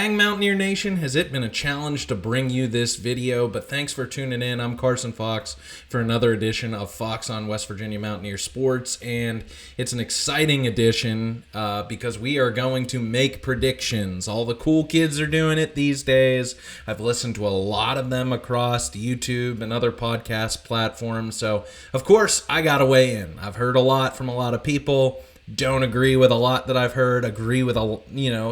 Dang, Mountaineer Nation, has it been a challenge to bring you this video, but thanks for tuning in. I'm Carson Fox for another edition of Fox on West Virginia Mountaineer Sports, and it's an exciting edition because we are going to make predictions. All the cool kids are doing it these days. I've listened to a lot of them across YouTube and other podcast platforms, so of course I got to weigh in. I've heard a lot from a lot of people. Don't agree with a lot that I've heard, agree with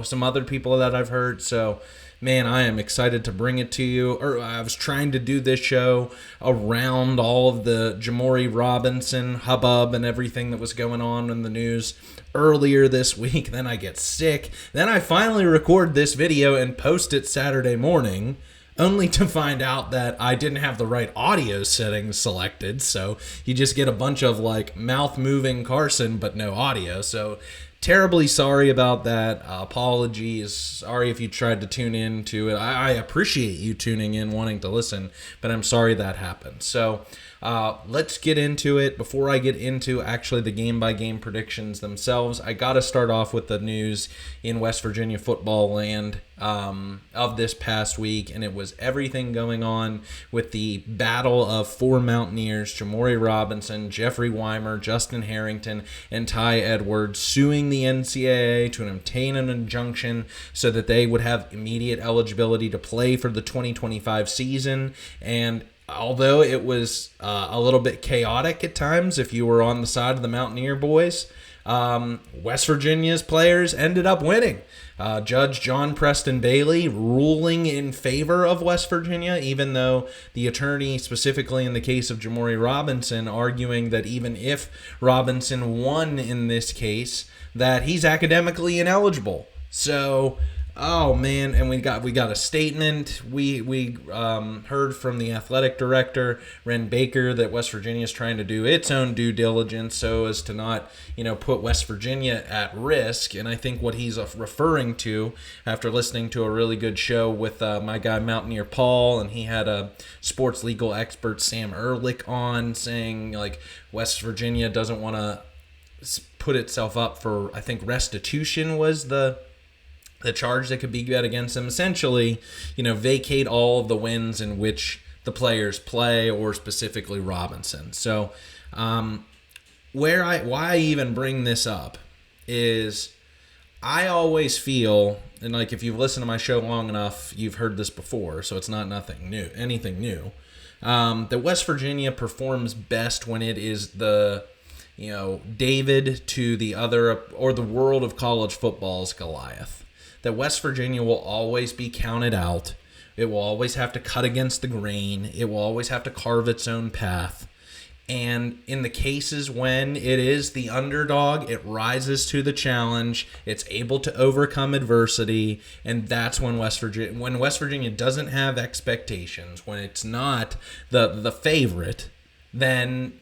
some other people that I've heard. So, man, I am excited to bring it to you. I was trying to do this show around all of the Jamori Robinson hubbub and everything that was going on in the news earlier this week. Then I get sick. Then I finally record this video and post it Saturday morning, only to find out that I didn't have the right audio settings selected. So you just get a bunch of mouth-moving Carson, but no audio. So terribly sorry about that. Apologies. Sorry if you tried to tune in to it. I appreciate you tuning in, wanting to listen, but I'm sorry that happened. So let's get into it. Before I get into actually the game-by-game predictions themselves, I got to start off with the news in West Virginia football land of this past week, and it was everything going on with the battle of four Mountaineers, Jamori Robinson, Jeffrey Weimer, Justin Harrington, and Ty Edwards, suing the NCAA to obtain an injunction so that they would have immediate eligibility to play for the 2025 season. And although it was a little bit chaotic at times, if you were on the side of the Mountaineer boys, West Virginia's players ended up winning. Judge John Preston Bailey ruling in favor of West Virginia, even though the attorney, specifically in the case of Jamori Robinson, arguing that even if Robinson won in this case, that he's academically ineligible. So, oh man, and we got a statement. We heard from the athletic director, Ren Baker, that West Virginia is trying to do its own due diligence so as to not, put West Virginia at risk. And I think what he's referring to, after listening to a really good show with my guy Mountaineer Paul, and he had a sports legal expert Sam Ehrlich on, saying West Virginia doesn't want to put itself up for, I think restitution was the charge that could be get against them. Essentially, vacate all of the wins in which the players play, or specifically Robinson. So, why I even bring this up is I always feel, and if you've listened to my show long enough, you've heard this before, so it's not anything new, that West Virginia performs best when it is the David to the other, or the world of college football's Goliath. That West Virginia will always be counted out. It will always have to cut against the grain. It will always have to carve its own path. And in the cases when it is the underdog, it rises to the challenge. It's able to overcome adversity, and that's when West Virginia doesn't have expectations, when it's not the favorite, then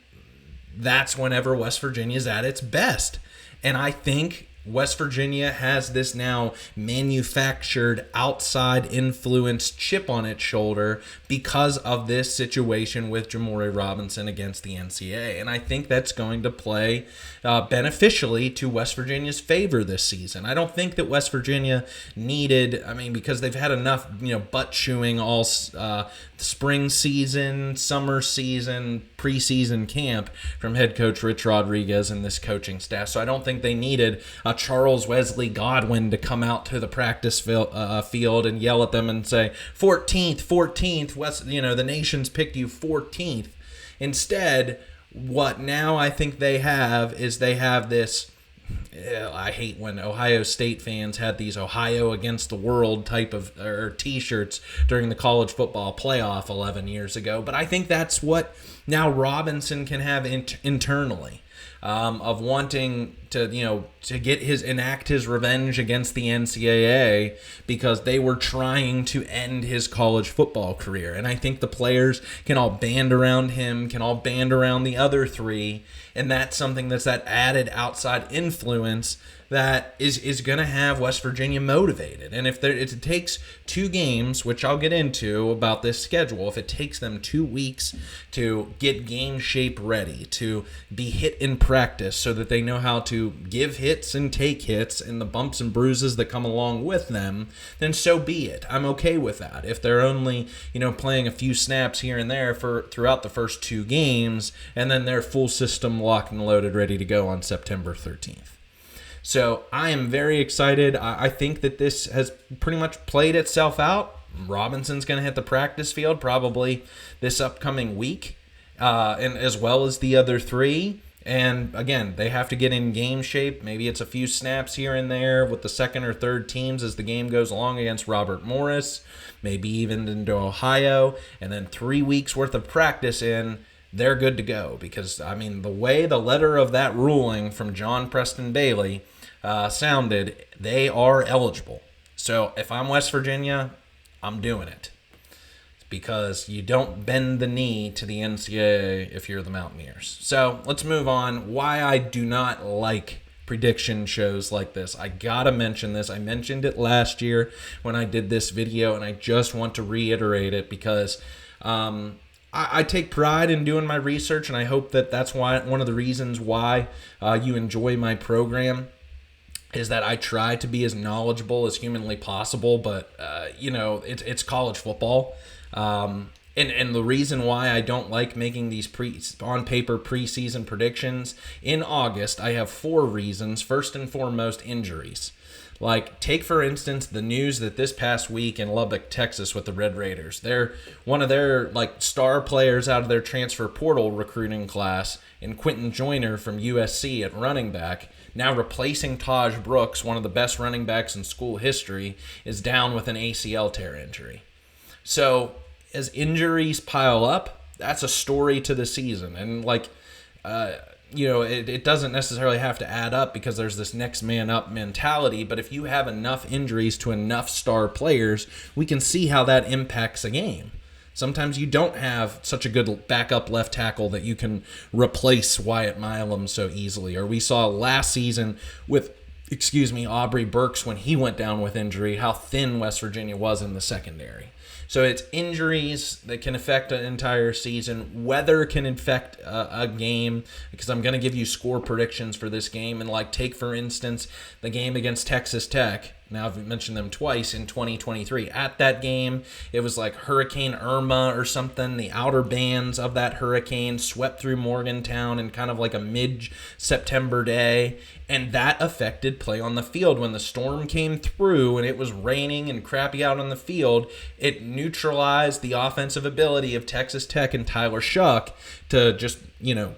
that's whenever West Virginia is at its best. And I think West Virginia has this now manufactured outside influence chip on its shoulder because of this situation with Jamori Robinson against the NCAA. And I think that's going to play beneficially to West Virginia's favor this season. I don't think that West Virginia needed, because they've had enough, butt chewing all spring season, summer season, preseason camp from head coach Rich Rodriguez and this coaching staff. So I don't think they needed a Charles Wesley Godwin to come out to the practice field and yell at them and say, 14th, West, the nation's picked you 14th. Instead, what now I think they have is this, I hate when Ohio State fans had these Ohio against the world type of t-shirts during the college football playoff 11 years ago. But I think that's what now Robinson can have internally, of wanting to enact his revenge against the NCAA because they were trying to end his college football career. And I think the players can all band around him, can all band around the other three, and that's something that's that added outside influence that is going to have West Virginia motivated. And if it takes 2 games, which I'll get into about this schedule, if it takes them 2 weeks to get game shape ready, to be hit in practice so that they know how to give hits and take hits and the bumps and bruises that come along with them, then so be it. I'm okay with that. If they're only, playing a few snaps here and there throughout the first 2 games, and then they're full system locked and loaded, ready to go on September 13th. So I am very excited. I think that this has pretty much played itself out. Robinson's going to hit the practice field probably this upcoming week, and as well as the other 3. And again, they have to get in game shape. Maybe it's a few snaps here and there with the second or third teams as the game goes along against Robert Morris, maybe even into Ohio, and then 3 weeks worth of practice in. They're good to go because, the way the letter of that ruling from John Preston Bailey sounded, they are eligible. So if I'm West Virginia, I'm doing it because you don't bend the knee to the NCAA if you're the Mountaineers. So let's move on. Why I do not like prediction shows like this. I gotta mention this. I mentioned it last year when I did this video, and I just want to reiterate it because I take pride in doing my research, and I hope that that's one of the reasons why you enjoy my program is that I try to be as knowledgeable as humanly possible, but it's college football. And the reason why I don't like making these on paper preseason predictions in August, I have 4 reasons. First and foremost, injuries. Like, take for instance the news that this past week in Lubbock, Texas, with the Red Raiders, one of their star players out of their transfer portal recruiting class, in Quentin Joyner from USC at running back, now replacing Taj Brooks, one of the best running backs in school history, is down with an ACL tear injury. So as injuries pile up, that's a story to the season. And it doesn't necessarily have to add up because there's this next man up mentality. But if you have enough injuries to enough star players, we can see how that impacts a game. Sometimes you don't have such a good backup left tackle that you can replace Wyatt Milam so easily. Or we saw last season with, Aubrey Burks when he went down with injury, how thin West Virginia was in the secondary. So it's injuries that can affect an entire season. Weather can affect a game because I'm going to give you score predictions for this game. And take, for instance, the game against Texas Tech. Now, I've mentioned them twice in 2023. At that game, it was like Hurricane Irma or something. The outer bands of that hurricane swept through Morgantown in kind of like a mid-September day, and that affected play on the field. When the storm came through and it was raining and crappy out on the field, it neutralized the offensive ability of Texas Tech and Tyler Shuck to just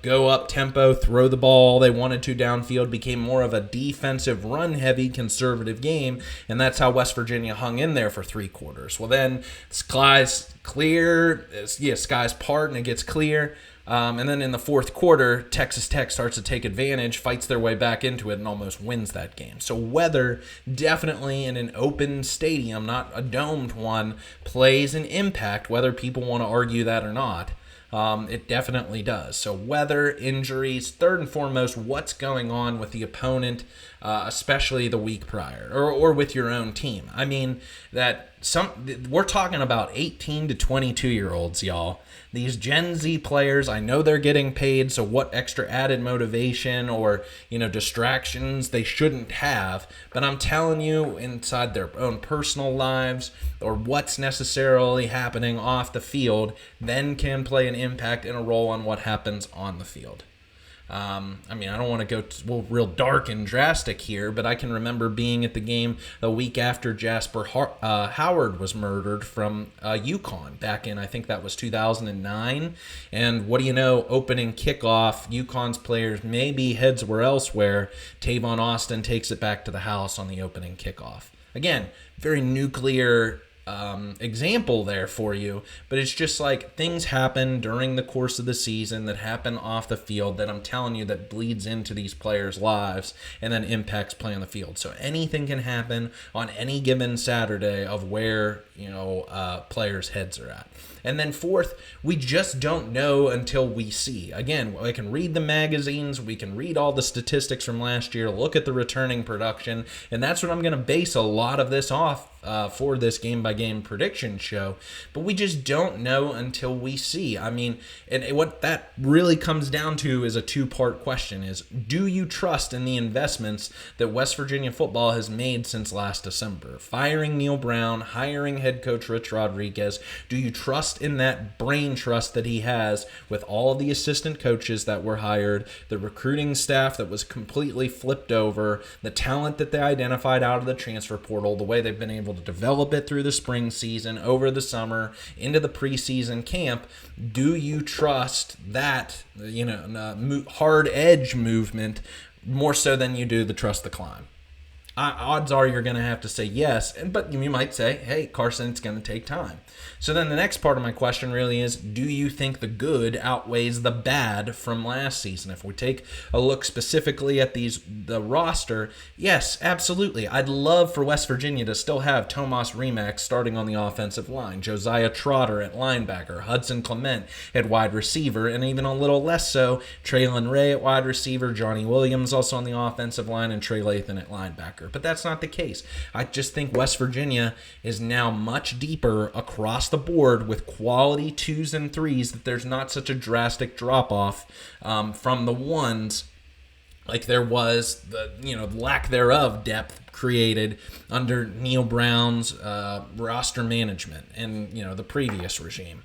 go up tempo, throw the ball they wanted to downfield, became more of a defensive, run-heavy, conservative game, and that's how West Virginia hung in there for 3 quarters. Well, then skies part and it gets clear, and then in the 4th quarter, Texas Tech starts to take advantage, fights their way back into it, and almost wins that game. So weather definitely in an open stadium, not a domed one, plays an impact, whether people want to argue that or not. It definitely does. So weather, injuries, third and foremost, what's going on with the opponent, especially the week prior, or with your own team. We're talking about 18 to 22-year-olds, y'all. These Gen Z players, I know they're getting paid, so what extra added motivation or, distractions they shouldn't have. But I'm telling you, inside their own personal lives or what's necessarily happening off the field, then can play an impact and a role on what happens on the field. I don't want to go real dark and drastic here, but I can remember being at the game a week after Jasper Howard was murdered from UConn back in, I think that was 2009. And what do you know, opening kickoff, UConn's players maybe heads were elsewhere. Tavon Austin takes it back to the house on the opening kickoff. Again, very nuclear example there for you, but it's just things happen during the course of the season that happen off the field that I'm telling you that bleeds into these players' lives and then impacts play on the field. So anything can happen on any given Saturday of where players' heads are at. And then 4th, we just don't know until we see. Again, I can read the magazines, we can read all the statistics from last year, look at the returning production, and that's what I'm going to base a lot of this off for this game-by-game game-by-game prediction show, but we just don't know until we see. I mean, and what that really comes down to is a two-part question: is do you trust in the investments that West Virginia football has made since last December? Firing Neil Brown, hiring head coach Rich Rodriguez. Do you trust in that brain trust that he has with all of the assistant coaches that were hired, the recruiting staff that was completely flipped over, the talent that they identified out of the transfer portal, the way they've been able to develop it through the spring season, over the summer, into the preseason camp? Do you trust that, hard edge movement more so than you do the trust the climb? Odds are you're going to have to say yes, but you might say, hey, Carson, it's going to take time. So then the next part of my question really is, do you think the good outweighs the bad from last season? If we take a look specifically at the roster, yes, absolutely. I'd love for West Virginia to still have Tomas Remax starting on the offensive line, Josiah Trotter at linebacker, Hudson Clement at wide receiver, and even a little less so, Traylon Ray at wide receiver, Johnny Williams also on the offensive line, and Trey Lathan at linebacker. But that's not the case. I just think West Virginia is now much deeper across the board with quality 2s and 3s, that there's not such a drastic drop-off from the 1s like there was the lack thereof depth created under Neil Brown's roster management and the previous regime.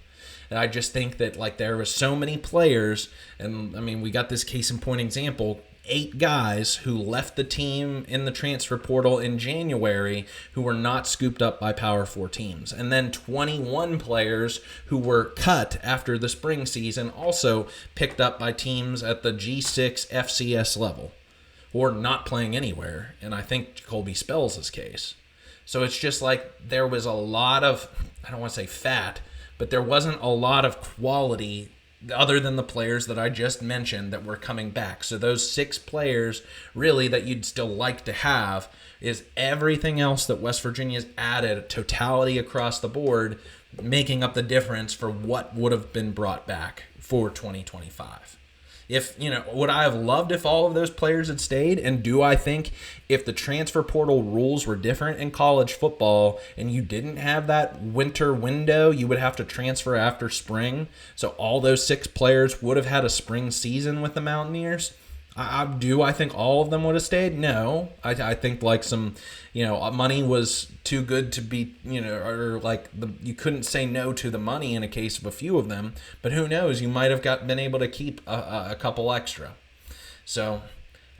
And I just think that there was so many players, and I mean we got this case in point example, 8 guys who left the team in the transfer portal in January who were not scooped up by Power 4 teams. And then 21 players who were cut after the spring season also picked up by teams at the G6 FCS level or not playing anywhere. And I think Colby Spells' case. So it's just there was a lot of, I don't want to say fat, but there wasn't a lot of quality other than the players that I just mentioned that were coming back. So those 6 players really that you'd still like to have is everything else that West Virginia's added, totality across the board, making up the difference for what would have been brought back for 2025. If, would I have loved if all of those players had stayed? And do I think if the transfer portal rules were different in college football and you didn't have that winter window, you would have to transfer after spring, so all those 6 players would have had a spring season with the Mountaineers? I think all of them would have stayed? No. I think some, money was too good to be, you couldn't say no to the money in a case of a few of them. But who knows? You might have been able to keep a couple extra. So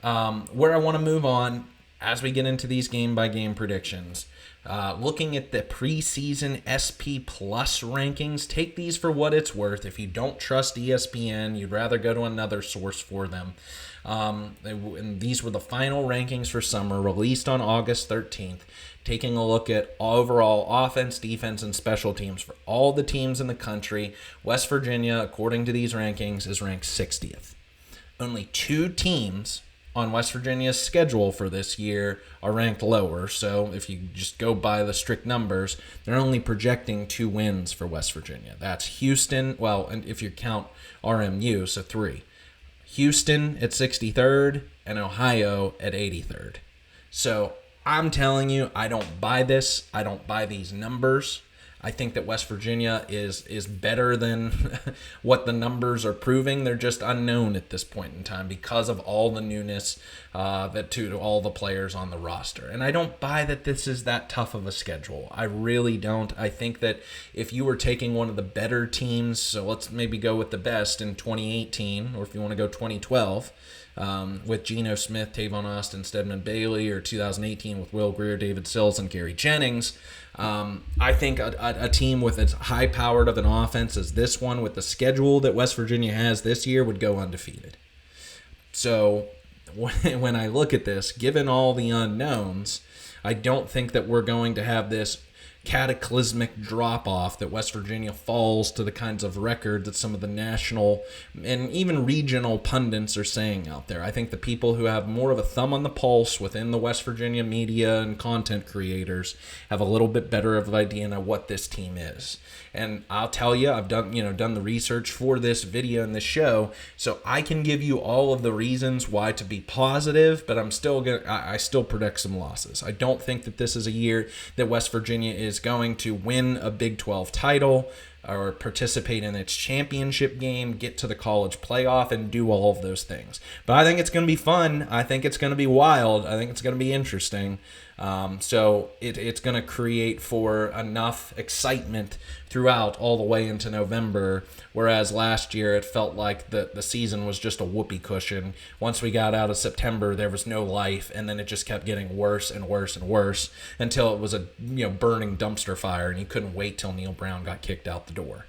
where I want to move on as we get into these game-by-game predictions, looking at the preseason SP Plus rankings, take these for what it's worth. If you don't trust ESPN, you'd rather go to another source for them. And these were the final rankings for summer, released on August 13th, taking a look at overall offense, defense, and special teams for all the teams in the country. West Virginia, according to these rankings, is ranked 60th. Only 2 teams on West Virginia's schedule for this year are ranked lower, so if you just go by the strict numbers, they're only projecting 2 wins for West Virginia. That's Houston, and if you count RMU, so 3. Houston at 63rd and Ohio at 83rd. So I'm telling you, I don't buy this. I don't buy these numbers. I think that West Virginia is better than what the numbers are proving. They're just unknown at this point in time because of all the newness to all the players on the roster. And I don't buy that this is that tough of a schedule. I really don't. I think that if you were taking one of the better teams, so let's maybe go with the best in 2018, or if you want to go 2012, with Geno Smith, Tavon Austin, Stedman Bailey, or 2018 with Will Grier, David Sills, and Gary Jennings. I think a team with as high-powered of an offense as this one, with the schedule that West Virginia has this year, would go undefeated. So when I look at this, given all the unknowns, I don't think that we're going to have this cataclysmic drop-off that West Virginia falls to the kinds of record that some of the national and even regional pundits are saying out there. I think the people who have more of a thumb on the pulse within the West Virginia media and content creators have a little bit better of an idea of what this team is. And I'll tell you, I've done the research for this video and this show, so I can give you all of the reasons why to be positive, but I still predict some losses. I don't think that this is a year that West Virginia Virginia is going to win a Big 12 title or participate in its championship game, get to the college playoff, and do all of those things. But I think it's going to be fun. I think it's going to be wild. I think it's going to be interesting. So it's going to create for enough excitement throughout all the way into November, whereas last year it felt like the season was just a whoopee cushion. Once we got out of September, there was no life, and then it just kept getting worse and worse and worse until it was a burning dumpster fire, and you couldn't wait till Neil Brown got kicked out the door.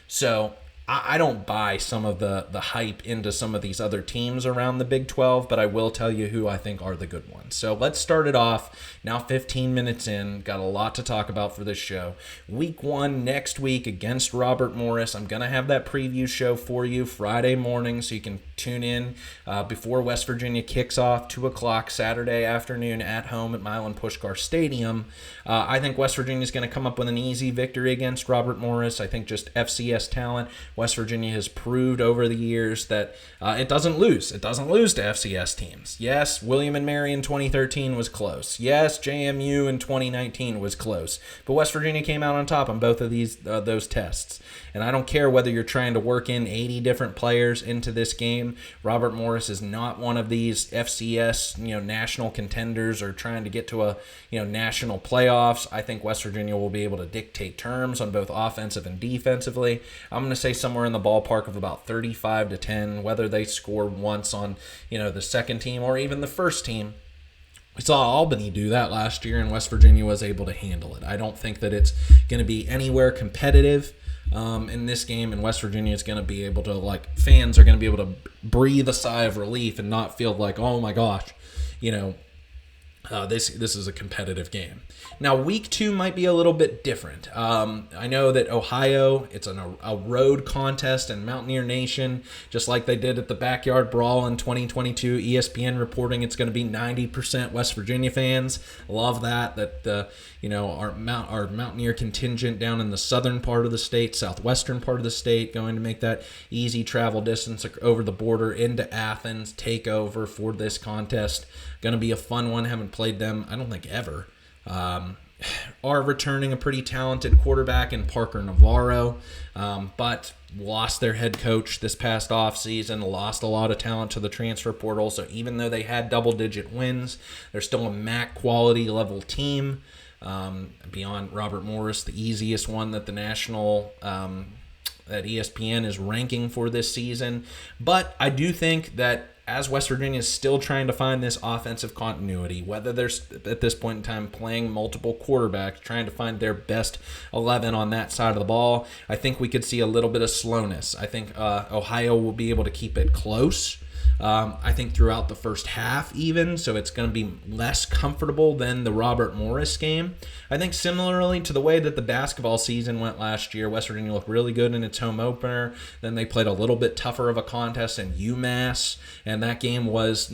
So I don't buy some of the hype into some of these other teams around the Big 12, but I will tell you who I think are the good ones. So let's start it off. Now 15 minutes in, got a lot to talk about for this show. Week 1 next week against Robert Morris. I'm going to have that preview show for you Friday morning, so you can tune in before West Virginia kicks off, 2 o'clock Saturday afternoon at home at Milan Puskar Stadium. I think West Virginia is going to come up with an easy victory against Robert Morris. I think just FCS talent. West Virginia has proved over the years that it doesn't lose. It doesn't lose to FCS teams. Yes, William and Mary in 2013 was close. Yes, JMU in 2019 was close. But West Virginia came out on top on both of those tests. And I don't care whether you're trying to work in 80 different players into this game. Robert Morris is not one of these FCS, national contenders or trying to get to a, national playoffs. I think West Virginia will be able to dictate terms on both offensive and defensively. I'm going to say somewhere in the ballpark of about 35-10, whether they score once on, the second team or even the first team. We saw Albany do that last year, and West Virginia was able to handle it. I don't think that it's going to be anywhere competitive in this game, and West Virginia is going to be able to, fans are going to be able to breathe a sigh of relief and not feel like, oh my gosh, this is a competitive game. Now, week 2 might be a little bit different. I know that Ohio, it's a road contest in Mountaineer Nation, just like they did at the Backyard Brawl in 2022. ESPN reporting it's going to be 90% West Virginia fans. Love that our Mountaineer contingent down in the southern part of the state, southwestern part of the state, going to make that easy travel distance over the border into Athens, take over for this contest. Going to be a fun one. Haven't played them, I don't think, ever. Are returning a pretty talented quarterback in Parker Navarro, but lost their head coach this past offseason, lost a lot of talent to the transfer portal. So even though they had double-digit wins, they're still a MAC quality level team. Beyond Robert Morris, the easiest one that the national that ESPN is ranking for this season. But I do think that as West Virginia is still trying to find this offensive continuity, whether they're at this point in time playing multiple quarterbacks, trying to find their best 11 on that side of the ball, I think we could see a little bit of slowness. I think Ohio will be able to keep it close. I think throughout the first half even, so it's going to be less comfortable than the Robert Morris game. I think similarly to the way that the basketball season went last year, West Virginia looked really good in its home opener. Then they played a little bit tougher of a contest in UMass, and that game was,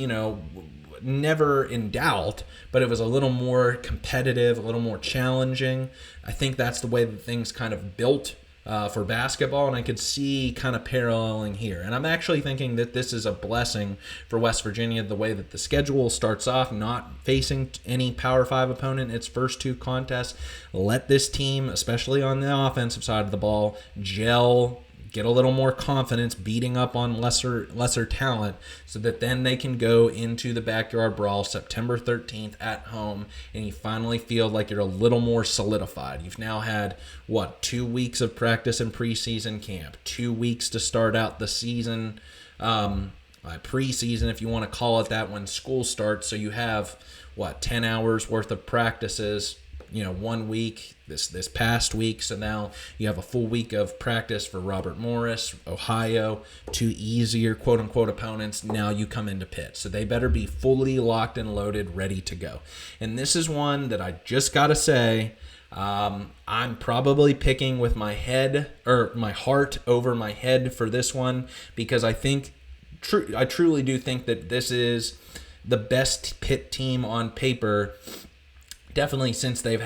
never in doubt, but it was a little more competitive, a little more challenging. I think that's the way that things kind of built for basketball, and I could see kind of paralleling here. And I'm actually thinking that this is a blessing for West Virginia, the way that the schedule starts off, not facing any Power 5 opponent its first 2 contests. Let this team, especially on the offensive side of the ball, gel, get a little more confidence, beating up on lesser talent, so that then they can go into the Backyard Brawl September 13th at home, and you finally feel like you're a little more solidified. You've now had, 2 weeks of practice in preseason camp, 2 weeks to start out the season, preseason, if you want to call it that, when school starts. So you have, 10 hours worth of practices, 1 week, this past week. So now you have a full week of practice for Robert Morris, Ohio, 2 easier quote-unquote opponents. Now you come into Pitt. So they better be fully locked and loaded, ready to go. And this is one that I just got to say, I'm probably picking with my head, or my heart over my head for this one, because I truly do think that this is the best Pitt team on paper, definitely since that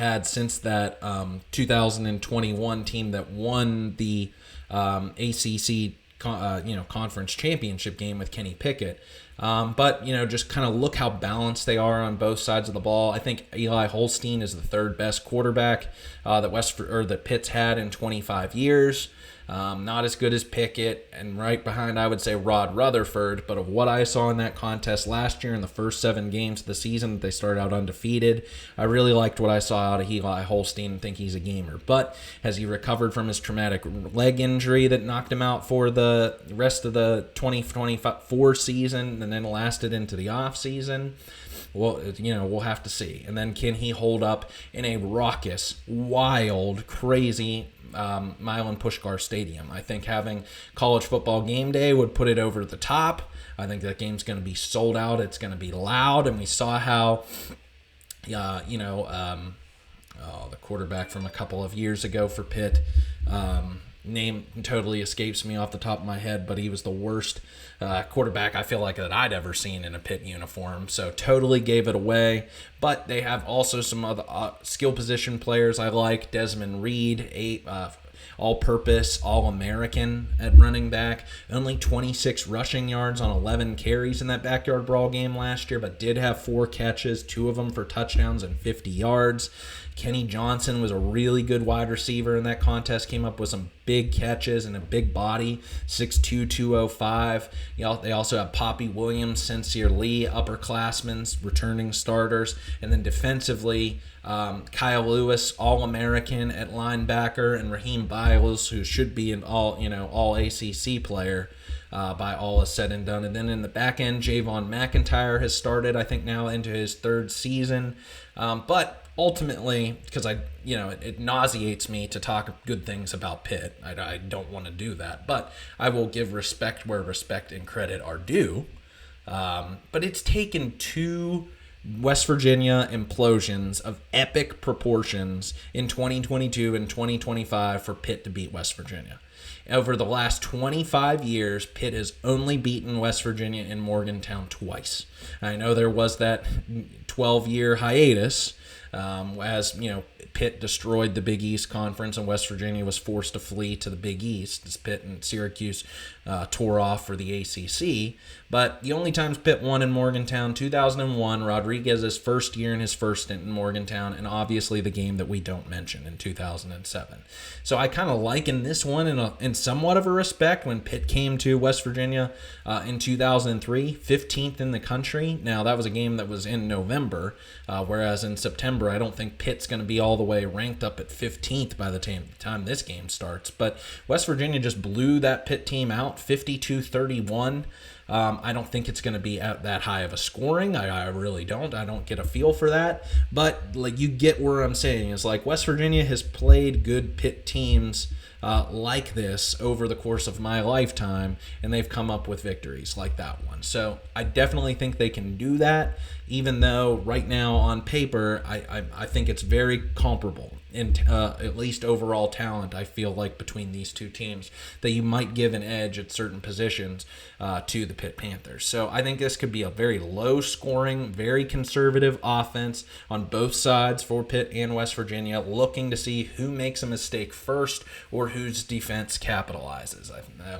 2021 team that won the ACC conference championship game with Kenny Pickett. But, just kind of look how balanced they are on both sides of the ball. I think Eli Holstein is the third best quarterback that Pitt's had in 25 years. Not as good as Pickett, and right behind, I would say, Rod Rutherford. But of what I saw in that contest last year in the first 7 games of the season that they started out undefeated, I really liked what I saw out of Eli Holstein and think he's a gamer. But has he recovered from his traumatic leg injury that knocked him out for the rest of the 2024 season and then lasted into the off season? Well, we'll have to see. And then can he hold up in a raucous, wild, crazy Milan Puskar Stadium? I think having college football game day would put it over the top. I think that game's going to be sold out. It's going to be loud. And we saw how, the quarterback from a couple of years ago for Pitt, name totally escapes me off the top of my head, but he was the worst quarterback I feel like that I'd ever seen in a Pitt uniform. So totally gave it away. But they have also some other skill position players I like. Desmond Reed, all-purpose, all-American at running back. Only 26 rushing yards on 11 carries in that Backyard Brawl game last year, but did have 4 catches, 2 of them for touchdowns and 50 yards. Kenny Johnson was a really good wide receiver in that contest, came up with some big catches and a big body, 6'2", 205. They also have Poppy Williams, Sincere Lee, upperclassmen, returning starters. And then defensively, Kyle Lewis, All-American at linebacker, and Raheem Biles, who should be an all ACC player by all is said and done. And then in the back end, Javon McIntyre has started, I think, now into his 3rd season. But ultimately, because it nauseates me to talk good things about Pitt. I don't want to do that, but I will give respect where respect and credit are due. But it's taken 2 West Virginia implosions of epic proportions in 2022 and 2025 for Pitt to beat West Virginia. Over the last 25 years, Pitt has only beaten West Virginia in Morgantown twice. I know there was that 12-year hiatus as Pitt destroyed the Big East Conference and West Virginia was forced to flee to the Big East as Pitt and Syracuse tore off for the ACC. But the only times Pitt won in Morgantown, 2001, Rodriguez's first year in his first stint in Morgantown, and obviously the game that we don't mention in 2007. So I kind of liken this one in somewhat of a respect when Pitt came to West Virginia in 2003, 15th in the country. Now, that was a game that was in November, whereas in September, I don't think Pitt's going to be all the way ranked up at 15th by the time this game starts. But West Virginia just blew that Pitt team out, 52-31. I don't think it's going to be at that high of a scoring. I really don't. I don't get a feel for that. But you get where I'm saying is West Virginia has played good Pitt teams like this over the course of my lifetime, and they've come up with victories like that one. So I definitely think they can do that, even though right now on paper I think it's very comparable in at least overall talent. I feel like between these two teams that you might give an edge at certain positions to the Pitt Panthers. So I think this could be a very low scoring, very conservative offense on both sides for Pitt and West Virginia, looking to see who makes a mistake first or whose defense capitalizes.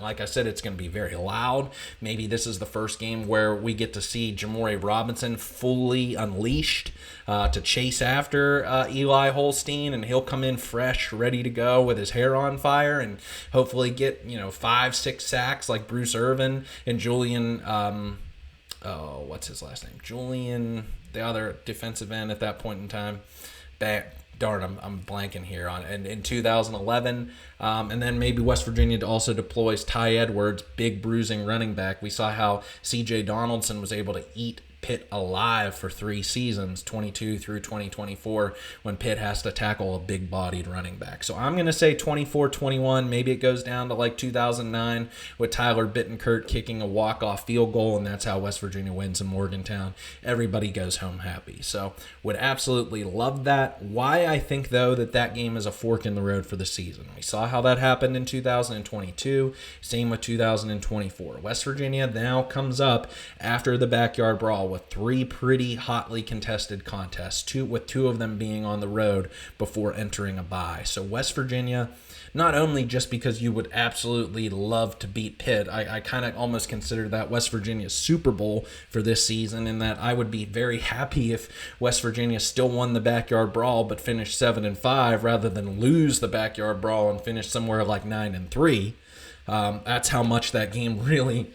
Like I said, it's going to be very loud. Maybe this is the first game where we get to see Jamore Robinson fully unleashed to chase after Eli Holstein, and he'll come in fresh, ready to go with his hair on fire, and hopefully get 5-6 sacks like Bruce Irvin and Julian. What's his last name? Julian, the other defensive end at that point in time. Darn, I'm blanking here on it. And in 2011, and then maybe West Virginia also deploys Ty Edwards, big bruising running back. We saw how C.J. Donaldson was able to eat Pitt alive for 3 seasons, 22 through 2024, when Pitt has to tackle a big-bodied running back. So I'm going to say 24-21. Maybe it goes down to 2009 with Tyler Bittenkurt kicking a walk-off field goal, and that's how West Virginia wins in Morgantown. Everybody goes home happy. So would absolutely love that. Why I think, though, that game is a fork in the road for the season. We saw how that happened in 2022. Same with 2024. West Virginia now comes up after the Backyard Brawl with 3 pretty hotly contested contests, with 2 of them being on the road before entering a bye. So West Virginia, not only just because you would absolutely love to beat Pitt, I kind of almost consider that West Virginia's Super Bowl for this season, in that I would be very happy if West Virginia still won the Backyard Brawl but finished 7-5 rather than lose the Backyard Brawl and finish somewhere like 9-3. That's how much that game really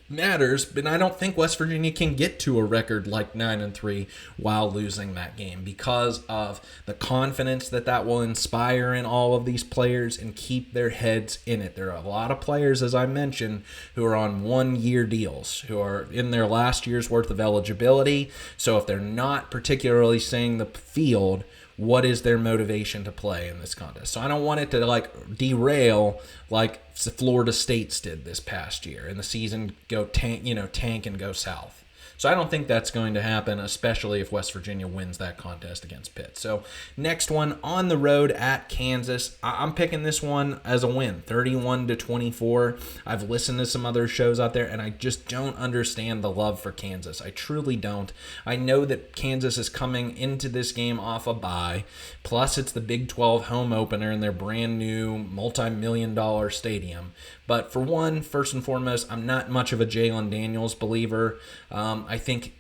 matters, but I don't think West Virginia can get to a record like 9-3 while losing that game, because of the confidence that will inspire in all of these players and keep their heads in it. There are a lot of players, as I mentioned, who are on 1-year deals, who are in their last year's worth of eligibility. So if they're not particularly seeing the field, what is their motivation to play in this contest? So I don't want it to derail like Florida State's did this past year and the season go tank and go south. So I don't think that's going to happen, especially if West Virginia wins that contest against Pitt. So next one, on the road at Kansas. I'm picking this one as a win, 31-24. I've listened to some other shows out there, and I just don't understand the love for Kansas. I truly don't. I know that Kansas is coming into this game off a bye, plus it's the Big 12 home opener in their brand new multi-million-dollar stadium. But for one, first and foremost, I'm not much of a Jalen Daniels believer. I think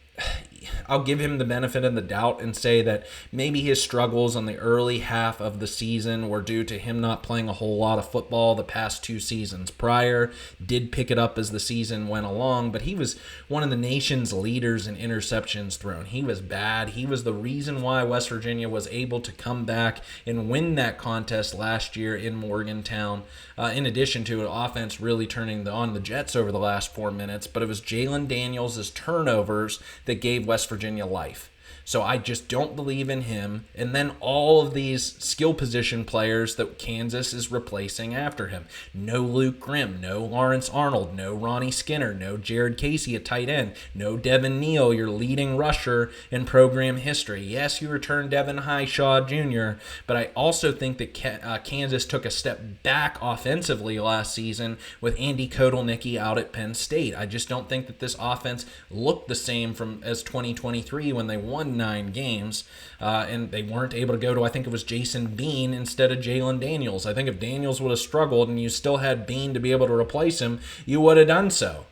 I'll give him the benefit of the doubt and say that maybe his struggles on the early half of the season were due to him not playing a whole lot of football the past 2 seasons prior. Did pick it up as the season went along, but he was one of the nation's leaders in interceptions thrown. He was bad. He was the reason why West Virginia was able to come back and win that contest last year in Morgantown, in addition to an offense really turning on the Jets over the last 4 minutes. But it was Jalen Daniels' turnovers that gave West Virginia life. So I just don't believe in him. And then all of these skill position players that Kansas is replacing after him. No Luke Grimm, no Lawrence Arnold, no Ronnie Skinner, no Jared Casey at tight end, no Devin Neal, your leading rusher in program history. Yes, you returned Devin Highshaw Jr., but I also think that Kansas took a step back offensively last season with Andy Kotelnicki out at Penn State. I just don't think that this offense looked the same as 2023 when they won 9 games, and they weren't able to go to, I think it was Jason Bean instead of Jalen Daniels. I think if Daniels would have struggled and you still had Bean to be able to replace him, you would have done so.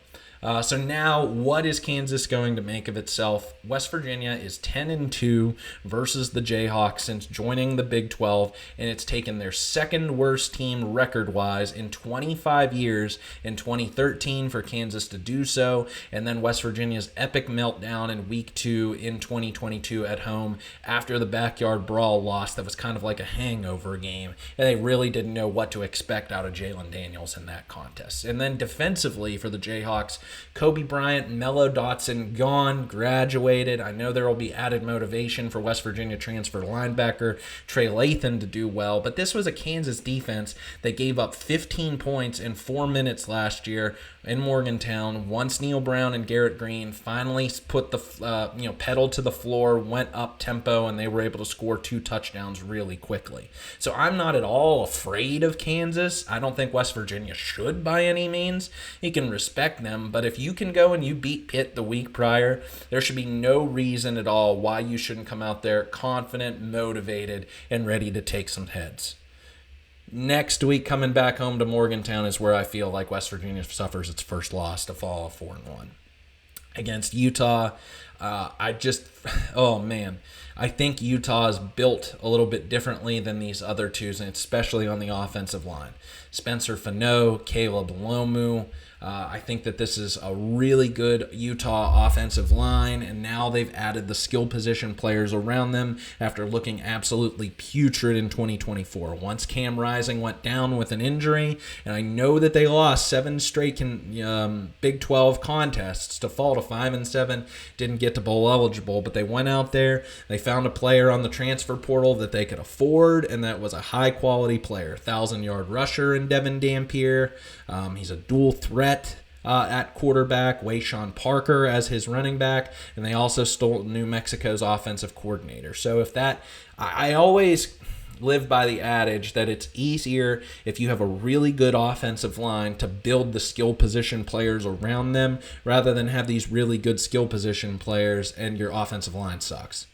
So now, what is Kansas going to make of itself? West Virginia is 10-2 versus the Jayhawks since joining the Big 12, and it's taken their second worst team record-wise in 25 years in 2013 for Kansas to do so, and then West Virginia's epic meltdown in Week 2 in 2022 at home after the Backyard Brawl loss that was kind of like a hangover game, and they really didn't know what to expect out of Jalen Daniels in that contest. And then defensively for the Jayhawks, Kobe Bryant, Mello Dotson gone, graduated. I know there will be added motivation for West Virginia transfer linebacker Trey Lathan to do well, but this was a Kansas defense that gave up 15 points in 4 minutes last year in Morgantown. Once Neil Brown and Garrett Green finally put the pedal to the floor, went up tempo, and they were able to score 2 touchdowns really quickly. So I'm not at all afraid of Kansas. I don't think West Virginia should by any means. You can respect them, but if you can go and you beat Pitt the week prior, there should be no reason at all why you shouldn't come out there confident, motivated, and ready to take some heads. Next week, coming back home to Morgantown is where I feel like West Virginia suffers its first loss to fall 4-1. Against Utah, I think Utah is built a little bit differently than these other twos, and especially on the offensive line. Spencer Fano, Caleb Lomu. I think that this is a really good Utah offensive line, and now they've added the skill position players around them after looking absolutely putrid in 2024. Once Cam Rising went down with an injury, and I know that they lost 7 straight Big 12 contests to fall to 5-7, didn't get to bowl eligible, but they went out there, they found a player on the transfer portal that they could afford, and that was a high-quality player, 1,000-yard rusher in Devin Dampier. He's a dual threat at quarterback, Wayshawn Parker as his running back, and they also stole New Mexico's offensive coordinator. So if that, I always live by the adage that it's easier if you have a really good offensive line to build the skill position players around them rather than have these really good skill position players and your offensive line sucks.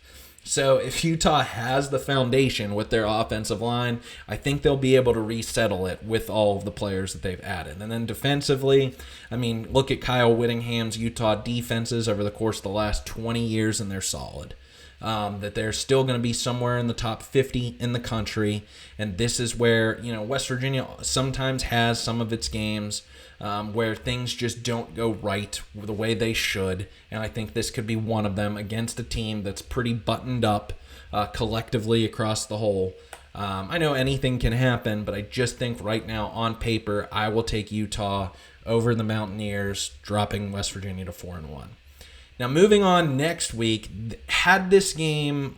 So if Utah has the foundation with their offensive line, I think they'll be able to resettle it with all of the players that they've added. And then defensively, I mean, look at Kyle Whittingham's Utah defenses over the course of the last 20 years, and they're solid. That they're still going to be somewhere in the top 50 in the country. And this is where, West Virginia sometimes has some of its games where things just don't go right the way they should. And I think this could be one of them against a team that's pretty buttoned up collectively across the whole. I know anything can happen, but I just think right now on paper, I will take Utah over the Mountaineers, dropping West Virginia to 4-1. Now, moving on next week, had this game,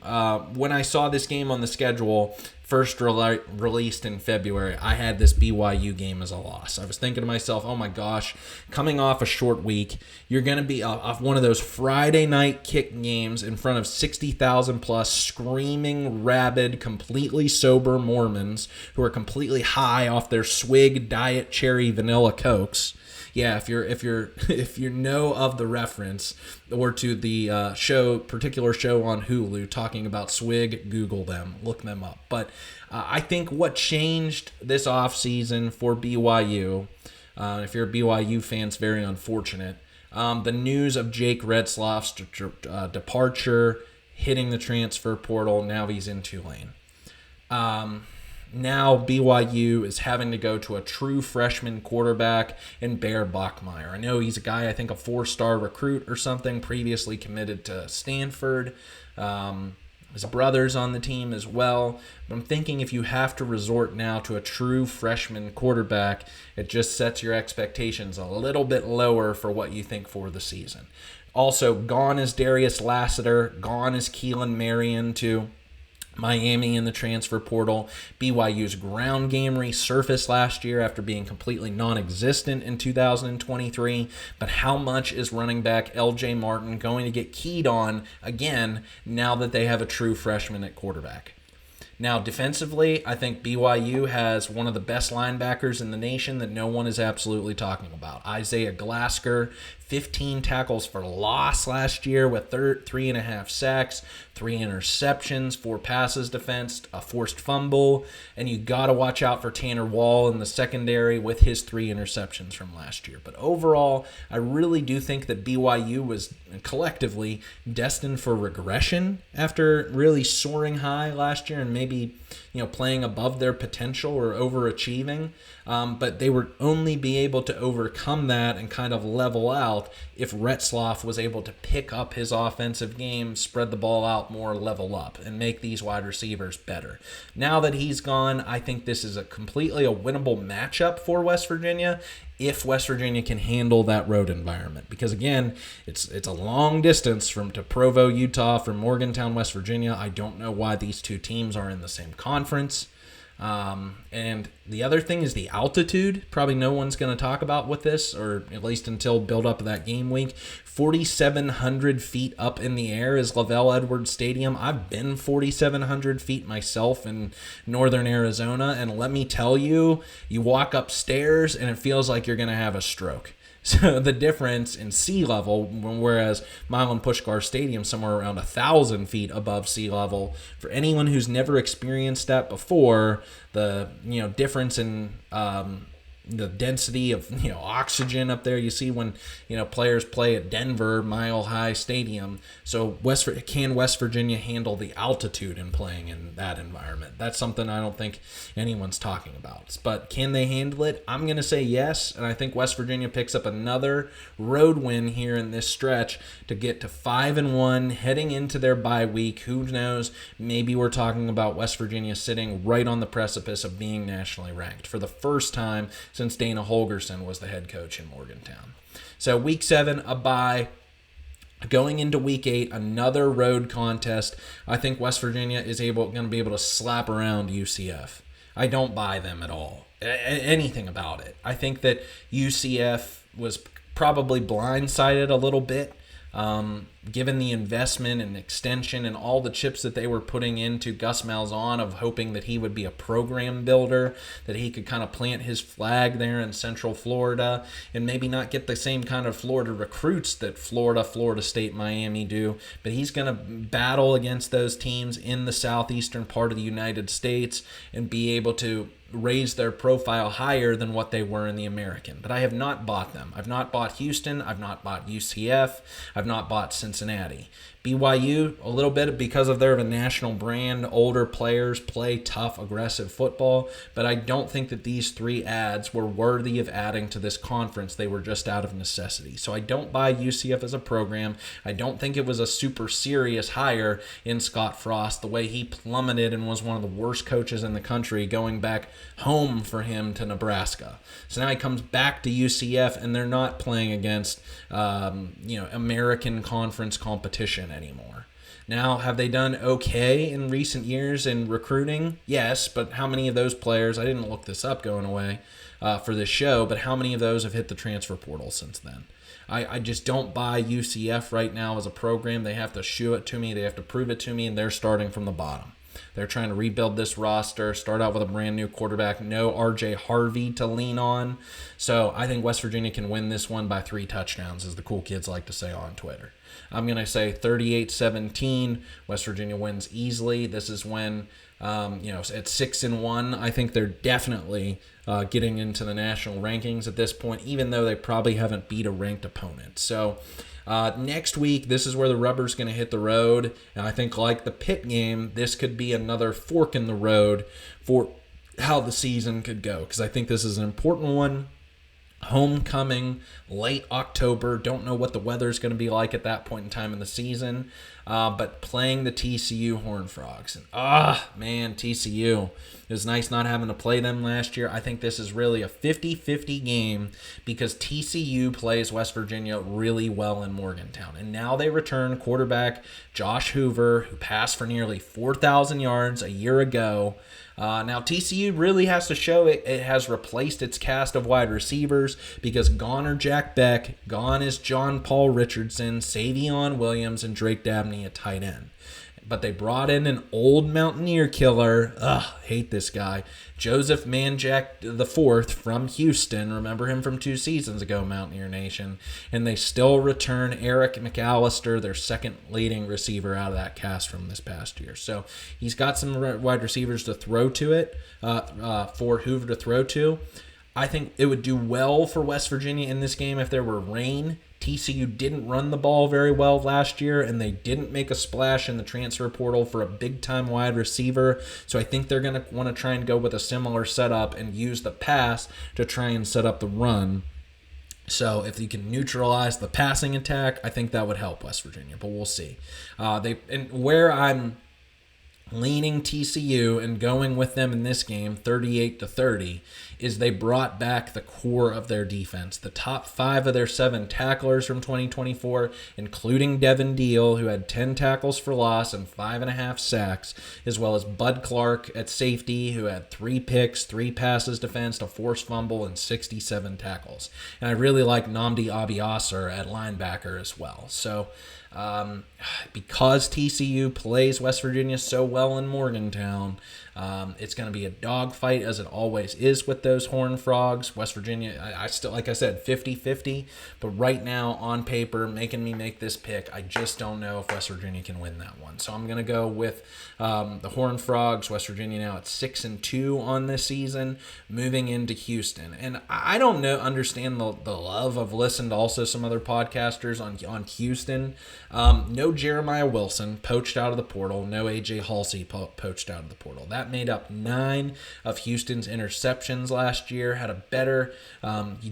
when I saw this game on the schedule, first released in February, I had this BYU game as a loss. I was thinking to myself, oh my gosh, coming off a short week, you're going to be off one of those Friday night kick games in front of 60,000 plus screaming, rabid, completely sober Mormons who are completely high off their swig diet cherry vanilla Cokes. Yeah, if you know of the reference or to the particular show on Hulu talking about swig, Google them, look them up. But I think what changed this offseason for BYU, if you're a BYU fan, it's very unfortunate. The news of Jake Retzloff's departure, hitting the transfer portal, now he's in Tulane. Now BYU is having to go to a true freshman quarterback in Bear Bachmeier. I know he's a guy, I think a 4-star recruit or something, previously committed to Stanford. His brother's on the team as well. But I'm thinking if you have to resort now to a true freshman quarterback, it just sets your expectations a little bit lower for what you think for the season. Also, gone is Darius Lassiter. Gone is Keelan Marion too. Miami in the transfer portal. BYU's ground game resurfaced last year after being completely non-existent in 2023. But how much is running back LJ Martin going to get keyed on again now that they have a true freshman at quarterback? Now, defensively, I think BYU has one of the best linebackers in the nation that no one is absolutely talking about. Isaiah Glasker, 15 tackles for loss last year with 3.5 sacks, 3 interceptions, 4 passes defensed, a forced fumble, and you got to watch out for Tanner Wall in the secondary with his 3 interceptions from last year. But overall, I really do think that BYU was collectively destined for regression after really soaring high last year and maybe playing above their potential or overachieving. But they would only be able to overcome that and kind of level out if Retzloff was able to pick up his offensive game, spread the ball out more, level up, and make these wide receivers better. Now that he's gone, I think this is completely a winnable matchup for West Virginia if West Virginia can handle that road environment. Because again, it's a long distance to Provo, Utah, from Morgantown, West Virginia. I don't know why these two teams are in the same conference. And the other thing is the altitude. Probably no one's going to talk about with this, or at least until build up of that game week. 4,700 feet up in the air is Lavelle Edwards Stadium. I've been 4,700 feet myself in northern Arizona, and let me tell you, you walk upstairs and it feels like you're going to have a stroke. So the difference in sea level, whereas Milan Puskar Stadium somewhere around 1,000 feet above sea level, for anyone who's never experienced that before, the difference in the density of oxygen up there you see when players play at Denver Mile High Stadium. So can West Virginia handle the altitude in playing in that environment? That's something I don't think anyone's talking about. But can they handle it? I'm going to say yes, and I think West Virginia picks up another road win here in this stretch to get to 5-1 heading into their bye week. Who knows? Maybe we're talking about West Virginia sitting right on the precipice of being nationally ranked for the first time since Dana Holgerson was the head coach in Morgantown. So week 7, a bye. Going into week 8, another road contest. I think West Virginia is going to be able to slap around UCF. I don't buy them at all. Anything about it. I think that UCF was probably blindsided a little bit. given the investment and extension and all the chips that they were putting into Gus Malzahn of hoping that he would be a program builder, that he could kind of plant his flag there in Central Florida and maybe not get the same kind of Florida recruits that Florida State, Miami do, but he's going to battle against those teams in the southeastern part of the United States and be able to raise their profile higher than what they were in the American. But I have not bought them. I've not bought Houston. I've not bought UCF. I've not bought Cincinnati. BYU, a little bit because of their national brand, older players play tough, aggressive football, but I don't think that these three adds were worthy of adding to this conference. They were just out of necessity. So I don't buy UCF as a program. I don't think it was a super serious hire in Scott Frost, the way he plummeted and was one of the worst coaches in the country going back home for him to Nebraska. So now he comes back to UCF and they're not playing against American conference competition anymore. Now, have they done okay in recent years in recruiting? Yes, but how many of those players, I didn't look this up going away for this show, but how many of those have hit the transfer portal since then? I just don't buy UCF right now as a program. They have to show it to me. They have to prove it to me, and they're starting from the bottom. They're trying to rebuild this roster, start out with a brand new quarterback, no RJ Harvey to lean on. So I think West Virginia can win this one by 3 touchdowns, as the cool kids like to say on Twitter. I'm going to say 38-17. West Virginia wins easily. This is when, at 6-1, I think they're definitely getting into the national rankings at this point, even though they probably haven't beat a ranked opponent. So next week, this is where the rubber's going to hit the road. And I think like the Pitt game, this could be another fork in the road for how the season could go. Because I think this is an important one. Homecoming, late October. Don't know what the weather's going to be like at that point in time in the season. But playing the TCU Horned Frogs. And TCU. It was nice not having to play them last year. I think this is really a 50-50 game because TCU plays West Virginia really well in Morgantown. And now they return quarterback Josh Hoover, who passed for nearly 4,000 yards a year ago. Now, TCU really has to show it has replaced its cast of wide receivers because gone are Jack Beck, gone is John Paul Richardson, Savion Williams, and Drake Dabney at tight end. But they brought in an old Mountaineer killer. Hate this guy. Joseph Manjack IV from Houston. Remember him from 2 seasons ago, Mountaineer Nation. And they still return Eric McAllister, their second leading receiver out of that cast from this past year. So he's got some wide receivers to throw to it, for Hoover to throw to. I think it would do well for West Virginia in this game if there were rain. TCU didn't run the ball very well last year, and they didn't make a splash in the transfer portal for a big-time wide receiver. So I think they're going to want to try and go with a similar setup and use the pass to try and set up the run. So if you can neutralize the passing attack, I think that would help West Virginia, but we'll see. Where I'm leaning TCU and going with them in this game, 38-30, is they brought back the core of their defense. The top 5 of their 7 tacklers from 2024, including Devin Deal, who had 10 tackles for loss and 5.5 sacks, as well as Bud Clark at safety, who had 3 picks, 3 passes defensed, a forced fumble, and 67 tackles. And I really like Nnamdi Abiasser at linebacker as well. So because TCU plays West Virginia so well in Morgantown, it's going to be a dogfight as it always is with those Horned Frogs. West Virginia, I still, like I said, 50-50, but right now on paper, making me make this pick, I just don't know if West Virginia can win that one. So I'm going to go with the Horned Frogs. West Virginia now at 6-2 on this season, moving into Houston. And I don't understand the love. I've listened to also some other podcasters on Houston. No Jeremiah Wilson, poached out of the portal. No A.J. Halsey, poached out of the portal. That made up 9 of Houston's interceptions last year, had a better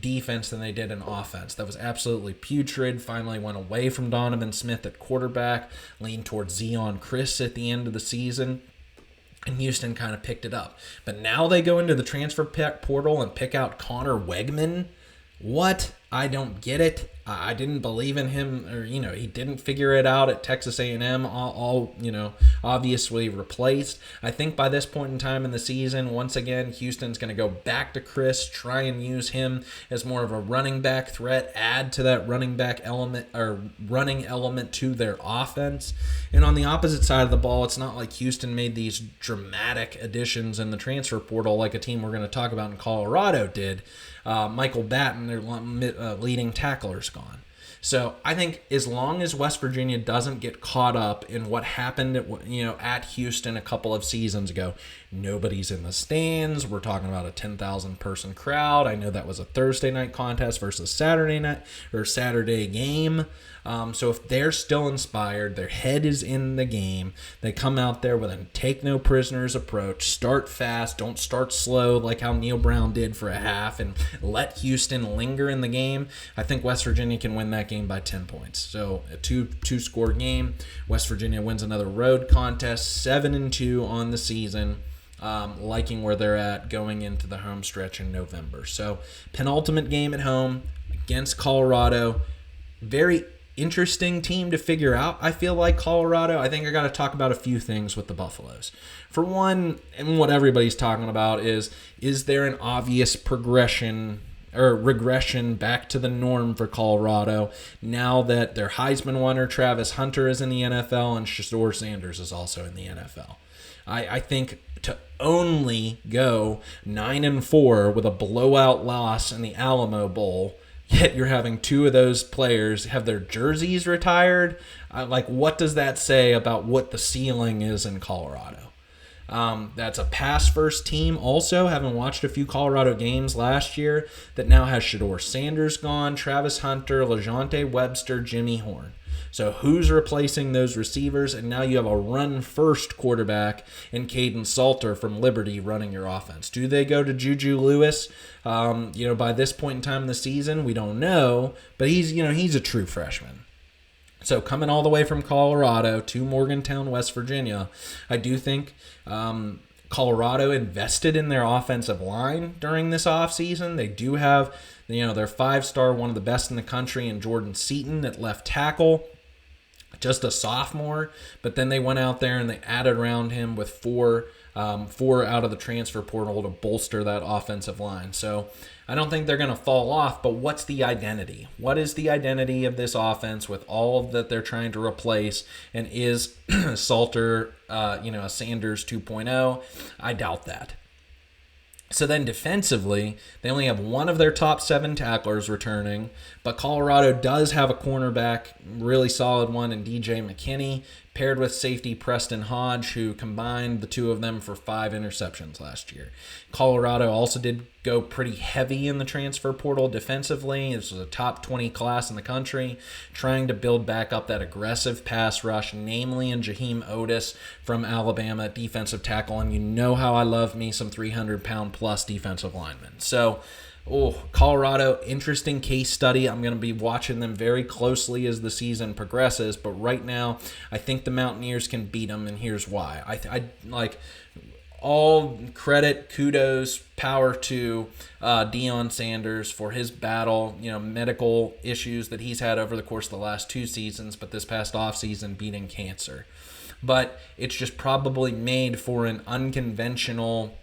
defense than they did in offense. That was absolutely putrid. Finally went away from Donovan Smith at quarterback, leaned towards Zeon Chris at the end of the season. And Houston kind of picked it up. But now they go into the transfer portal and pick out Connor Wegman. What? I don't get it. I didn't believe in him, or he didn't figure it out at Texas A&M. All obviously replaced. I think by this point in time in the season, once again, Houston's going to go back to Chris, try and use him as more of a running back threat, add to that running back element or running element to their offense. And on the opposite side of the ball, it's not like Houston made these dramatic additions in the transfer portal like a team we're going to talk about in Colorado did. Michael Batten, their leading tackler, is gone. So I think as long as West Virginia doesn't get caught up in what happened at Houston a couple of seasons ago, nobody's in the stands. We're talking about a 10,000 person crowd. I know that was a Thursday night contest versus Saturday night or Saturday game. So if they're still inspired, their head is in the game, they come out there with a take no prisoners approach, start fast, don't start slow like how Neil Brown did for a half, and let Houston linger in the game, I think West Virginia can win that game by 10 points. So a two-score game. West Virginia wins another road contest, 7-2 on the season. Liking where they're at going into the home stretch in November. So penultimate game at home against Colorado. Very interesting team to figure out. I feel like Colorado. I think I got to talk about a few things with the Buffaloes. For one, and what everybody's talking about is there an obvious progression or regression back to the norm for Colorado now that their Heisman winner Travis Hunter is in the NFL and Shedeur Sanders is also in the NFL? I think to only go 9-4 with a blowout loss in the Alamo Bowl, yet you're having two of those players have their jerseys retired. What does that say about what the ceiling is in Colorado? That's a pass-first team also, having watched a few Colorado games last year, that now has Shedeur Sanders gone, Travis Hunter, LaJohntay Webster, Jimmy Horn. So who's replacing those receivers? And now you have a run-first quarterback in Caden Salter from Liberty running your offense. Do they go to Juju Lewis? By this point in time in the season, we don't know. But he's a true freshman. So coming all the way from Colorado to Morgantown, West Virginia, I do think Colorado invested in their offensive line during this offseason. They do have their 5-star, one of the best in the country, in Jordan Seaton at left tackle. Just a sophomore, but then they went out there and they added around him with four out of the transfer portal to bolster that offensive line. So I don't think they're going to fall off, but what's the identity? What is the identity of this offense with all that they're trying to replace? And is Salter, a Sanders 2.0? I doubt that. So then defensively, they only have one of their top 7 tacklers returning, but Colorado does have a cornerback, really solid one, in DJ McKinney, paired with safety Preston Hodge, who combined the two of them for 5 interceptions last year. Colorado also did go pretty heavy in the transfer portal defensively. This was a top 20 class in the country, trying to build back up that aggressive pass rush, namely in Jaheim Otis from Alabama, defensive tackle. And you know how I love me some 300-pound plus defensive linemen. So, Colorado, interesting case study. I'm going to be watching them very closely as the season progresses. But right now, I think the Mountaineers can beat them, and here's why. I like all credit, kudos, power to Deion Sanders for his battle, medical issues that he's had over the course of the last 2 seasons, but this past offseason beating cancer. But it's just probably made for an unconventional,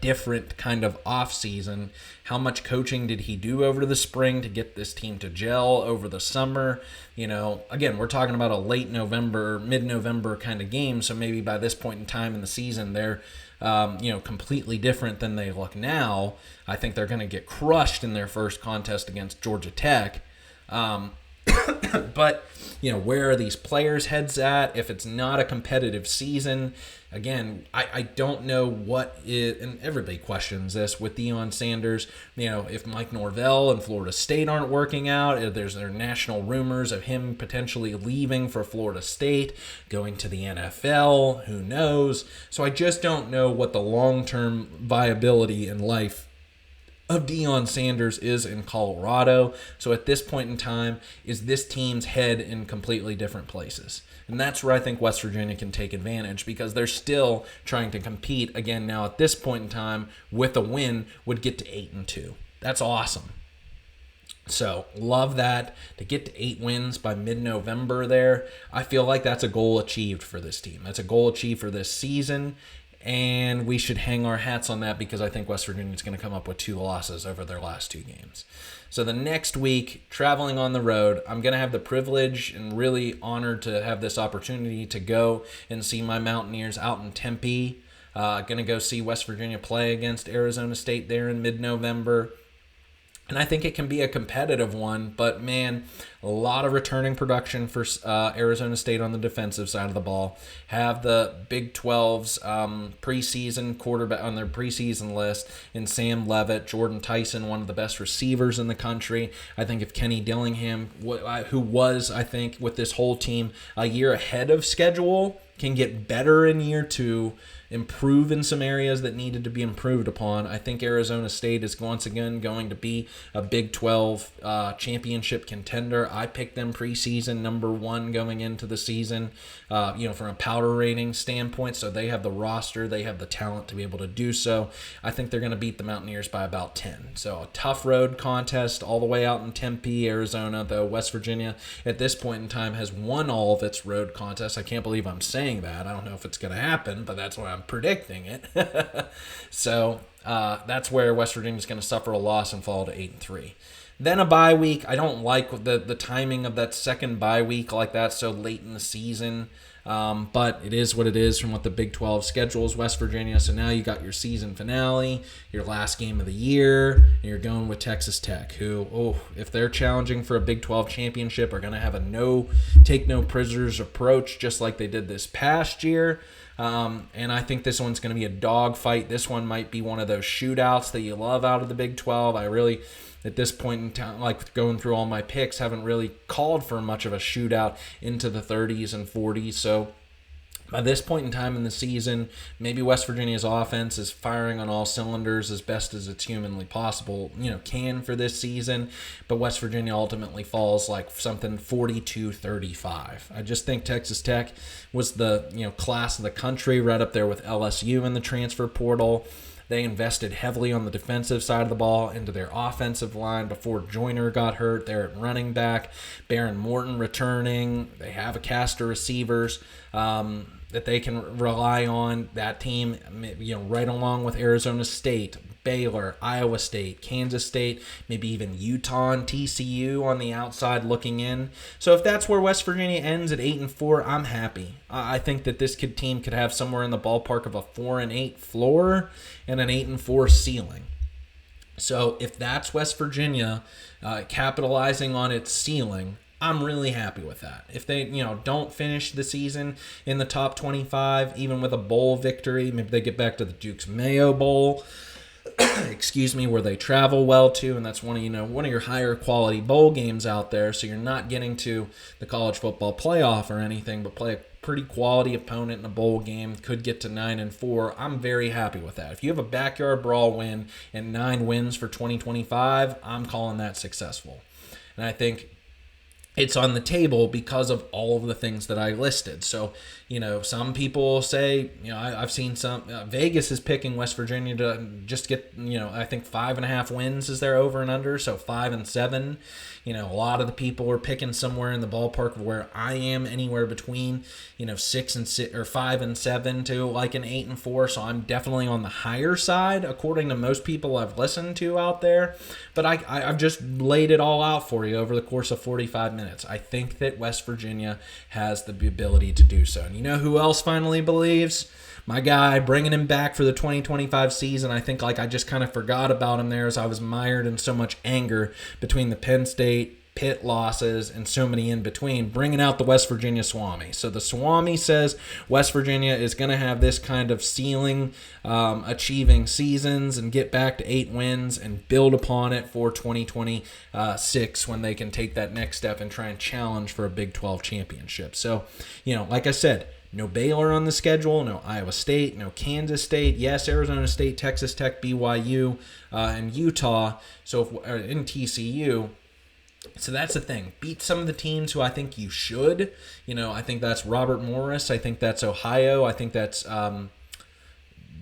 different kind of off-season. How much coaching did he do over the spring to get this team to gel over the summer? Again, we're talking about a late November, mid-November kind of game, so maybe by this point in time in the season, they're, completely different than they look now. I think they're going to get crushed in their first contest against Georgia Tech. But, where are these players' heads at? If it's not a competitive season, again, I don't know what is, and everybody questions this with Deion Sanders. If Mike Norvell and Florida State aren't working out, there are national rumors of him potentially leaving for Florida State, going to the NFL, who knows? So I just don't know what the long-term viability in life of Deion Sanders is in Colorado. So at this point in time, is this team's head in completely different places? And that's where I think West Virginia can take advantage, because they're still trying to compete. Again, now at this point in time, with a win, would get to 8-2. That's awesome. So love that. To get to 8 wins by mid-November there, I feel like that's a goal achieved for this team. That's a goal achieved for this season, and we should hang our hats on that because I think West Virginia is going to come up with 2 losses over their last 2 games. So the next week, traveling on the road, I'm going to have the privilege and really honored to have this opportunity to go and see my Mountaineers out in Tempe. Going to go see West Virginia play against Arizona State there in mid-November. And I think it can be a competitive one, but man, a lot of returning production for Arizona State on the defensive side of the ball. Have the Big 12's preseason quarterback on their preseason list in Sam Leavitt, Jordan Tyson, one of the best receivers in the country. I think if Kenny Dillingham, who was, I think, with this whole team a year ahead of schedule, can get better in year 2, improve in some areas that needed to be improved upon, I think Arizona State is once again going to be a Big 12 championship contender. I picked them preseason number 1 going into the season, from a powder rating standpoint. So they have the roster, they have the talent to be able to do so. I think they're going to beat the Mountaineers by about 10. So a tough road contest all the way out in Tempe, Arizona, though West Virginia at this point in time has won all of its road contests. I can't believe I'm saying that. I don't know if it's going to happen, but that's why I'm predicting it. So that's where West Virginia is going to suffer a loss and fall to 8-3. Then a bye week. I don't like the timing of that second bye week like that so late in the season. But it is what it is from what the Big 12 schedules West Virginia. So now you got your season finale, your last game of the year, and you're going with Texas Tech, who, if they're challenging for a Big 12 championship, are going to have a take no prisoners approach just like they did this past year. And I think this one's going to be a dogfight. This one might be one of those shootouts that you love out of the Big 12. I really, at this point in time, like going through all my picks, haven't really called for much of a shootout into the 30s and 40s. So by this point in time in the season, maybe West Virginia's offense is firing on all cylinders as best as it's humanly possible, can for this season. But West Virginia ultimately falls like something 42-35. I just think Texas Tech was the, class of the country, right up there with LSU in the transfer portal. They invested heavily on the defensive side of the ball into their offensive line before Joyner got hurt. They're at running back. Baron Morton returning. They have a cast of receivers that they can rely on. That team, right along with Arizona State, Baylor, Iowa State, Kansas State, maybe even Utah and TCU on the outside looking in. So if that's where West Virginia ends at 8-4, I'm happy. I think that this team could have somewhere in the ballpark of a 4-8 floor and an 8-4 ceiling. So if that's West Virginia capitalizing on its ceiling, I'm really happy with that. If they, don't finish the season in the top 25, even with a bowl victory, maybe they get back to the Duke's Mayo Bowl, where they travel well to, and that's one of your higher quality bowl games out there. So you're not getting to the college football playoff or anything, but play a pretty quality opponent in a bowl game. Could get to 9-4. I'm very happy with that. If you have a Backyard Brawl win and 9 wins for 2025, I'm calling that successful. And I think it's on the table because of all of the things that I listed. So, some people say, I've seen some, Vegas is picking West Virginia to just get, I think 5.5 wins is their over and under. So 5-7, a lot of the people are picking somewhere in the ballpark of where I am, anywhere between, 6-6 or 5-7 to like an 8-4. So I'm definitely on the higher side, according to most people I've listened to out there. But I've just laid it all out for you over the course of 45 minutes. I think that West Virginia has the ability to do so. And you know who else finally believes? My guy, bringing him back for the 2025 season. I think I just kind of forgot about him there as I was mired in so much anger between the Penn State, Pitt losses, and so many in between, bringing out the West Virginia Swami. So the Swami says West Virginia is going to have this kind of ceiling achieving seasons and get back to 8 wins and build upon it for 2026 when they can take that next step and try and challenge for a Big 12 championship. So, like I said, no Baylor on the schedule, no Iowa State, no Kansas State. Yes, Arizona State, Texas Tech, BYU, and Utah. So in TCU. So that's the thing. Beat some of the teams who I think you should. I think that's Robert Morris. I think that's Ohio. I think that's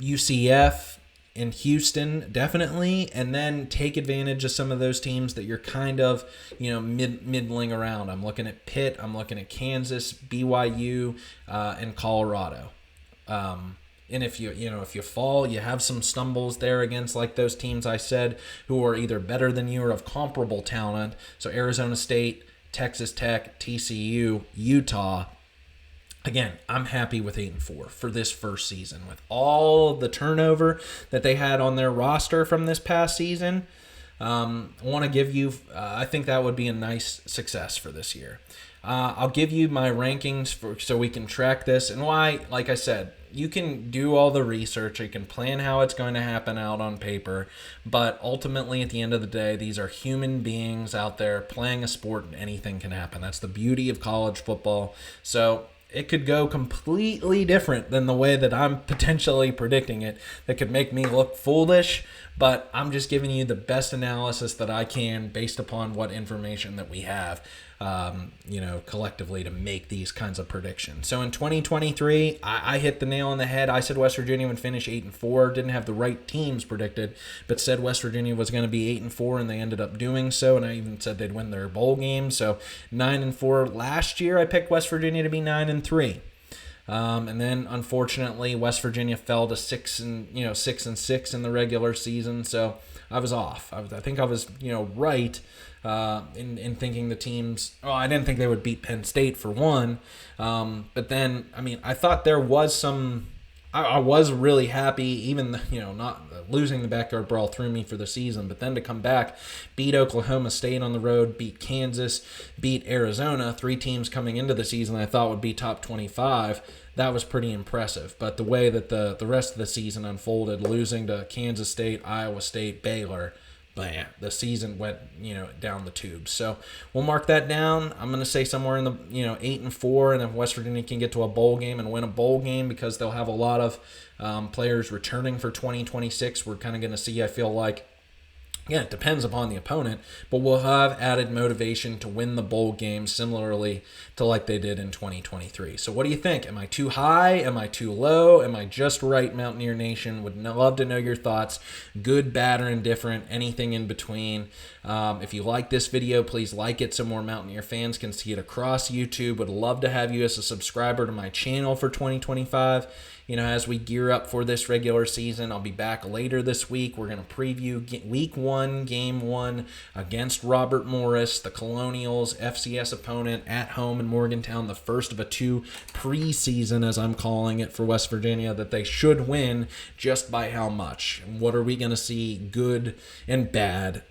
UCF. in Houston, definitely, and then take advantage of some of those teams that you're kind of, middling around. I'm looking at Pitt, I'm looking at Kansas, BYU, and Colorado. And if you fall, you have some stumbles there against like those teams I said who are either better than you or of comparable talent. So Arizona State, Texas Tech, TCU, Utah. Again, I'm happy with 8-4 for this first season. With all the turnover that they had on their roster from this past season, I want to give you, I think that would be a nice success for this year. I'll give you my rankings so we can track this and why, like I said, you can do all the research, you can plan how it's going to happen out on paper, but ultimately at the end of the day, these are human beings out there playing a sport and anything can happen. That's the beauty of college football. So it could go completely different than the way that I'm potentially predicting it. That could make me look foolish, but I'm just giving you the best analysis that I can based upon what information that we have, collectively to make these kinds of predictions. So in 2023, I hit the nail on the head. I said West Virginia would finish 8-4. Didn't have the right teams predicted, but said West Virginia was going to be 8-4, and they ended up doing so. And I even said they'd win their bowl game. So 9-4. Last year, I picked West Virginia to be 9-3. And then unfortunately, West Virginia fell to 6-6 in the regular season. So I was off. I think I was right in thinking the teams. Oh, I didn't think they would beat Penn State for one. But then I thought there was some. I was really happy, even not losing the Backyard Brawl threw me for the season, but then to come back, beat Oklahoma State on the road, beat Kansas, beat Arizona, 3 teams coming into the season I thought would be top 25. That was pretty impressive. But the way that the rest of the season unfolded, losing to Kansas State, Iowa State, Baylor, the season went down the tubes. So we'll mark that down. I'm going to say somewhere in the 8-4, and if West Virginia can get to a bowl game and win a bowl game because they'll have a lot of players returning for 2026, we're kind of going to see, I feel like. Yeah, it depends upon the opponent, but we'll have added motivation to win the bowl game similarly to like they did in 2023. So what do you think? Am I too high? Am I too low? Am I just right, Mountaineer Nation? Would love to know your thoughts. Good, bad, or indifferent, anything in between. If you like this video, please like it so more Mountaineer fans can see it across YouTube. Would love to have you as a subscriber to my channel for 2025. As we gear up for this regular season, I'll be back later this week. We're going to preview Week 1, Game 1 against Robert Morris, the Colonials, FCS opponent at home in Morgantown, the first of a 2 preseason, as I'm calling it, for West Virginia, that they should win just by how much. What are we going to see good and bad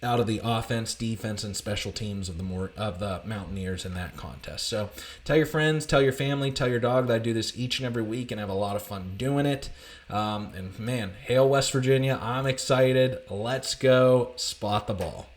out of the offense, defense, and special teams of the Mountaineers in that contest. So tell your friends, tell your family, tell your dog that I do this each and every week and have a lot of fun doing it. And man, hail West Virginia. I'm excited. Let's go spot the ball.